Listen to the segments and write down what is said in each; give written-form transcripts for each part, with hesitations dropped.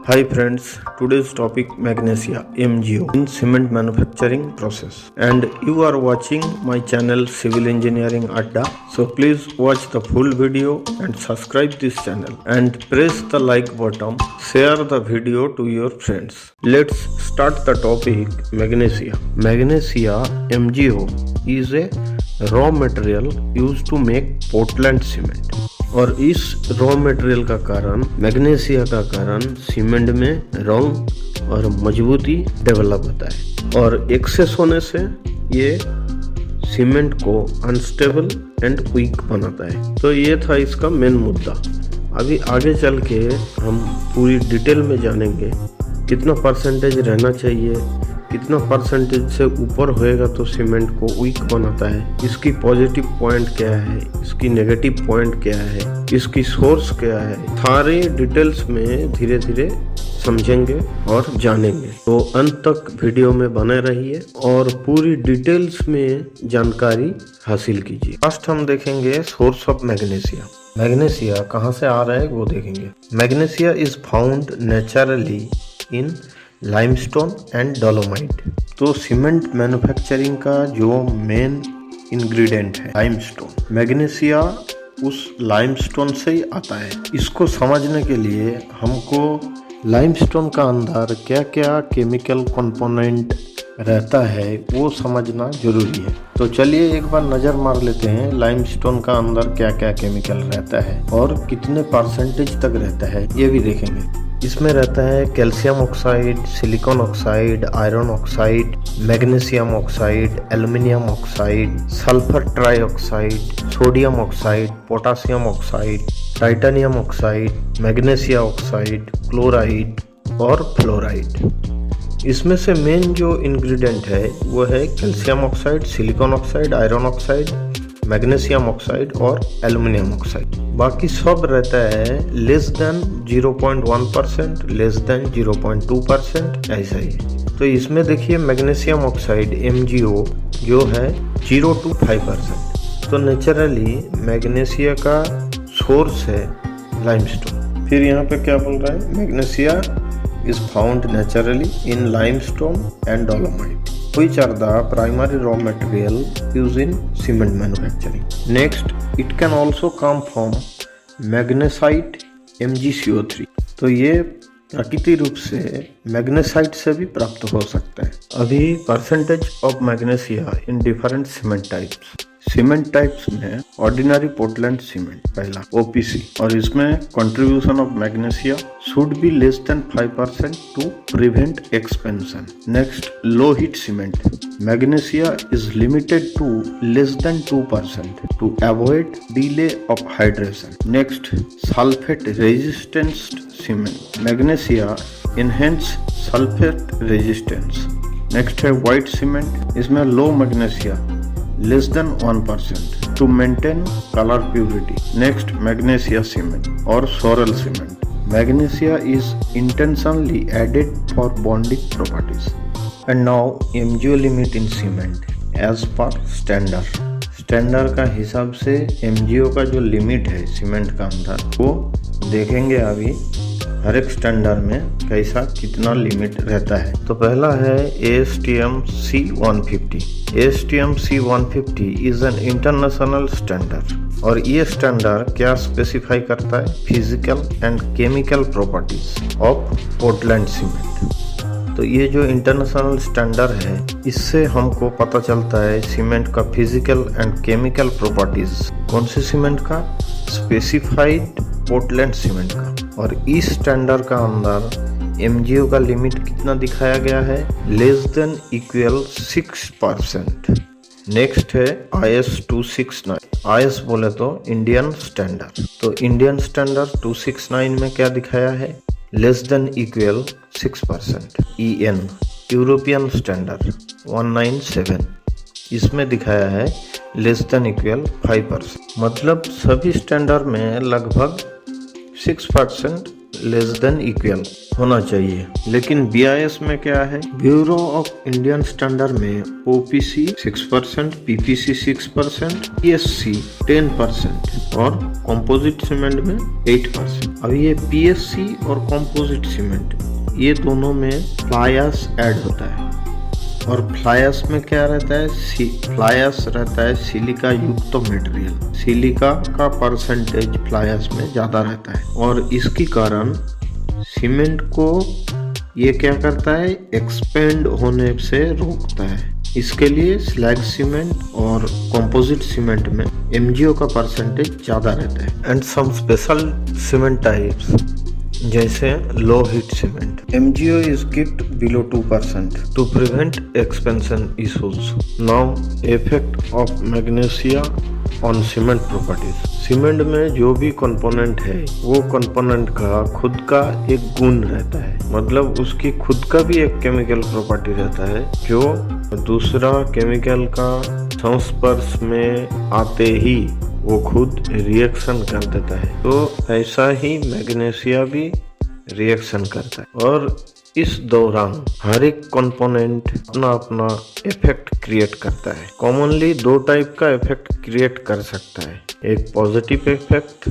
Hi friends, today's topic magnesia MgO in cement manufacturing process, and you are watching my channel Civil Engineering Adda. So please watch the full video and subscribe this channel and press the like button. Share the video to your friends. Let's start the topic magnesia. Magnesia MgO is a raw material used to make Portland cement. और इस raw material का कारण magnesia का कारण cement में रंग और मजबूती डेवलप होता है, और एक्सेस होने से ये सीमेंट को अनस्टेबल एंड वीक बनाता है। तो ये था इसका मेन मुद्दा। अभी आगे चल के हम पूरी डिटेल में जानेंगे कितना परसेंटेज रहना चाहिए, कितना परसेंटेज से ऊपर होएगा तो सीमेंट को वीक बनाता है, इसकी पॉजिटिव पॉइंट क्या है, इसकी नेगेटिव पॉइंट क्या है, इसकी सोर्स क्या है। सारे डिटेल्स में धीरे धीरे समझेंगे और जानेंगे। तो अंत तक वीडियो में बने रहिए और पूरी डिटेल्स में जानकारी हासिल कीजिए। फर्स्ट हम देखेंगे सोर्स ऑफ मैग्नीशिया। मैग्नीशिया कहाँ से आ रहा है वो देखेंगे। Magnesia is found naturally in limestone and dolomite. तो सीमेंट मैन्युफैक्चरिंग का जो मेन इंग्रेडिएंट है लाइमस्टोन, मैग्नीशिया उस लाइमस्टोन से ही आता है। इसको समझने के लिए हमको लाइमस्टोन का अंदर क्या क्या केमिकल कंपोनेंट रहता है वो समझना जरूरी है। तो चलिए एक बार नज़र मार लेते हैं लाइमस्टोन का अंदर क्या क्या केमिकल रहता है और कितने परसेंटेज तक रहता है ये भी देखेंगे। इसमें रहता है calcium oxide, silicon oxide, iron oxide, magnesium oxide, aluminium oxide, sulphur trioxide, sodium oxide, potassium oxide, titanium oxide, magnesia oxide, chloride और फ्लोराइड। इसमें से मेन जो इंग्रेडिएंट है वो है calcium oxide, silicon oxide, iron oxide, magnesium oxide और aluminium oxide. बाकी सब रहता है लेस देन 0.1%, लेस देन 0.2%, ऐसा ही। तो इसमें देखिए मैग्नीशियम ऑक्साइड MgO जो है 0 to 5%। तो नेचुरली मैग्नीशिया का सोर्स है लाइमस्टोन। फिर यहाँ पे क्या बोल रहा है, magnesia is found naturally in limestone and dolomite, which are the primary raw material used in cement manufacturing. Next, it can also come from magnesite MgCO3। तो ये प्राकृतिक रूप से मैग्नेसाइट से भी प्राप्त हो सकता है। अभी percentage of magnesia in different cement types. Cement types में ऑर्डिनरी पोर्टलैंड सीमेंट पहला OPC, और इसमें contribution of magnesia should be less than 5% to prevent expansion. Next low heat cement, magnesia is limited to less than 2% to avoid delay of hydration. Next sulphate resistance cement, magnesia enhance sulphate resistance. Next है white cement, इसमें low magnesia less than 1% to maintain color purity. Next, magnesia cement or sorrel cement. Magnesia is intentionally added for bonding properties. And now MgO limit in cement as per standard. Standard का हिसाब से MgO का जो limit है cement का अंदर वो देखेंगे अभी हर एक स्टैंडर्ड में कैसा कितना लिमिट रहता है। तो पहला है ASTM C150। ASTM C150 is an international standard, और ये स्टैंडर्ड क्या स्पेसिफाई करता है, physical and chemical properties of Portland cement. तो ये जो इंटरनेशनल स्टैंडर्ड है इससे हमको पता चलता है सीमेंट का फिजिकल एंड केमिकल प्रॉपर्टीज। कौन से सीमेंट का, स्पेसिफाइड पोर्टलैंड सीमेंट का। और इस स्टैंडर्ड का अंदर MgO का लिमिट कितना दिखाया गया है, लेस देन इक्वल 6%। नेक्स्ट है IS 269। IS बोले तो इंडियन स्टैंडर्ड। तो इंडियन स्टैंडर्ड 269 में क्या दिखाया है, less than equal 6%। EN European standard 197, इसमें दिखाया है लेस देन इक्वल 5%। मतलब सभी स्टैंडर्ड में लगभग 6% लेस देन इक्वल होना चाहिए। लेकिन BIS में क्या है, ब्यूरो ऑफ इंडियन स्टैंडर्ड में OPC 6%, PPC 6%, PSC 10% और कंपोजिट सीमेंट में 8%। अब ये PSC और कंपोजिट सीमेंट ये दोनों में फ्लाई ऐश ऐड होता है और फ्लाई ऐश में क्या रहता है, फ्लाई ऐश रहता है सिलिका युक्त मटेरियल। सिलिका का परसेंटेज फ्लाई ऐश में ज़्यादा रहता है और इसके कारण सीमेंट को ये क्या करता है, एक्सपेंड होने से रोकता है। इसके लिए स्लैग सीमेंट और कंपोजिट सीमेंट में MgO का परसेंटेज ज़्यादा रहता है। And some special cement types जैसे low heat cement, MgO is kept below 2% to prevent expansion issues. Now, effect of magnesia on cement properties. Cement में जो भी कंपोनेंट है वो कंपोनेंट का खुद का एक गुण रहता है, मतलब उसकी खुद का भी एक केमिकल प्रॉपर्टी रहता है जो दूसरा केमिकल का संस्पर्श में आते ही वो खुद रिएक्शन कर देता है। तो ऐसा ही मैग्नीशिया भी रिएक्शन करता है और इस दौरान हर एक कंपोनेंट अपना अपना इफेक्ट क्रिएट करता है। कॉमनली 2 टाइप का इफेक्ट क्रिएट कर सकता है, एक पॉजिटिव इफेक्ट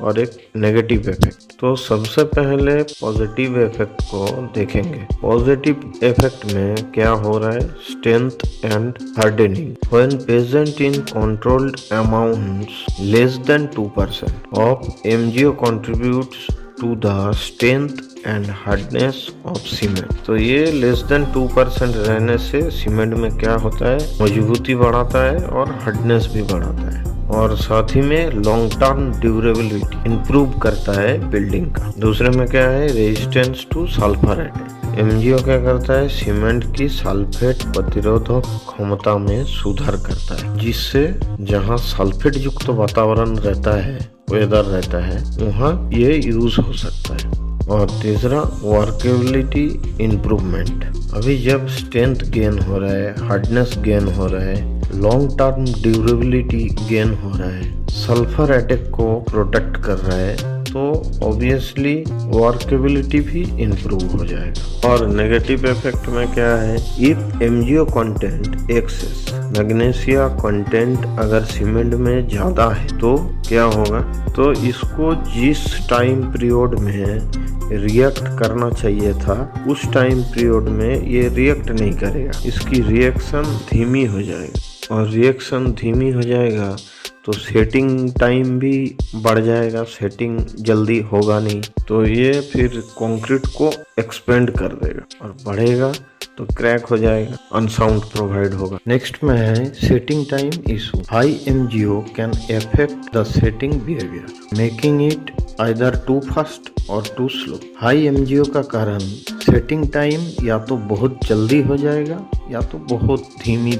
और एक नेगेटिव इफेक्ट। तो सबसे पहले पॉजिटिव इफेक्ट को देखेंगे। पॉजिटिव इफेक्ट में क्या हो रहा है, strength and hardening. When present in controlled amounts less than 2% of MgO contributes to the strength and hardness of cement. तो ये लेस देन 2% रहने से सीमेंट में क्या होता है, मजबूती बढ़ाता है और हार्डनेस भी बढ़ाता है और साथ ही में लॉन्ग टर्म ड्यूरेबिलिटी इंप्रूव करता है बिल्डिंग का। दूसरे में क्या है, रेजिस्टेंस टू सल्फरेट। MgO क्या करता है, सीमेंट की सल्फेट प्रतिरोधक क्षमता में सुधार करता है, जिससे जहां सल्फेट युक्त वातावरण रहता है, वेदर रहता है, वहाँ ये यूज हो सकता है। और तीसरा वर्केबिलिटी इम्प्रूवमेंट। अभी जब स्ट्रेंथ गेन हो रहा है, हार्डनेस गेन हो रहा है, लॉन्ग टर्म ड्यूरेबिलिटी गेन हो रहा है, सल्फर अटैक को प्रोटेक्ट कर रहा है, तो ऑब्वियसली वर्केबिलिटी भी इम्प्रूव हो जाएगा। और नेगेटिव इफेक्ट में क्या है, if MgO content excess, magnesia content अगर सीमेंट में ज़्यादा है तो क्या होगा, तो इसको जिस टाइम पीरियड में रिएक्ट करना चाहिए था उस टाइम पीरियड में ये रिएक्ट नहीं करेगा, इसकी रिएक्शन धीमी हो जाएगी और रिएक्शन धीमी हो जाएगा तो सेटिंग टाइम भी बढ़ जाएगा, सेटिंग जल्दी होगा नहीं, तो ये फिर कंक्रीट को एक्सपेंड कर देगा और बढ़ेगा तो क्रैक हो जाएगा, अनसाउंड प्रोवाइड होगा। नेक्स्ट में है setting time issue. High MgO can affect the setting behaviour, making it either too fast और टू स्लो। हाई MgO का कारण सेटिंग टाइम या तो बहुत जल्दी हो जाएगा या तो बहुत धीमी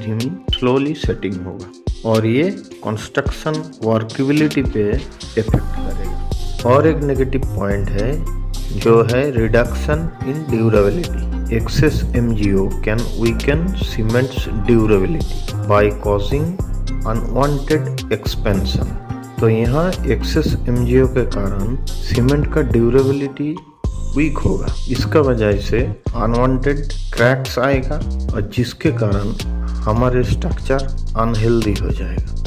स्लोली सेटिंग होगा और ये कंस्ट्रक्शन वर्केबिलिटी पे इफेक्ट करेगा। और एक नेगेटिव पॉइंट है जो है reduction in durability. Excess MgO can weaken cement's durability by causing unwanted expansion. तो यहाँ excess MgO के कारण सीमेंट का ड्यूरेबिलिटी वीक होगा, इसका वजह से अनवांटेड क्रैक्स आएगा और जिसके कारण हमारे स्ट्रक्चर अनहेल्दी हो जाएगा।